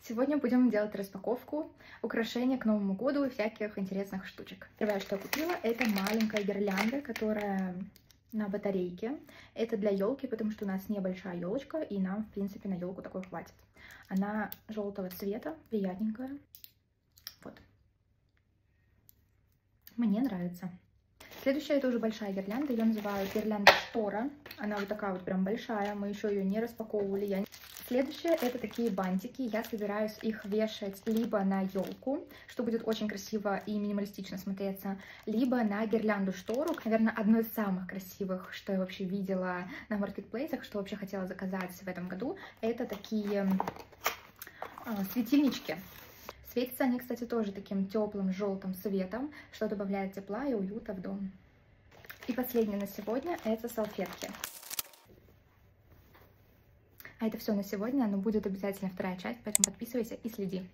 Сегодня будем делать распаковку украшений к Новому году и всяких интересных штучек. Первое, что я купила, это маленькая гирлянда, которая на батарейке. Это для елки, потому что у нас небольшая елочка, и нам, в принципе, на елку такой хватит. Она желтого цвета, приятненькая. Вот. Мне нравится. Следующая это уже большая гирлянда, ее называют гирлянда штора. Она вот такая вот прям большая, мы еще ее не распаковывали. Следующее это такие бантики, я собираюсь их вешать либо на елку, что будет очень красиво и минималистично смотреться, либо на гирлянду штору, наверное, одно из самых красивых, что я вообще видела на маркетплейсах, что вообще хотела заказать в этом году, это такие светильнички. Светятся они, кстати, тоже таким теплым желтым светом, что добавляет тепла и уюта в дом. И последнее на сегодня это салфетки. А это все на сегодня, но будет обязательно вторая часть, поэтому подписывайся и следи.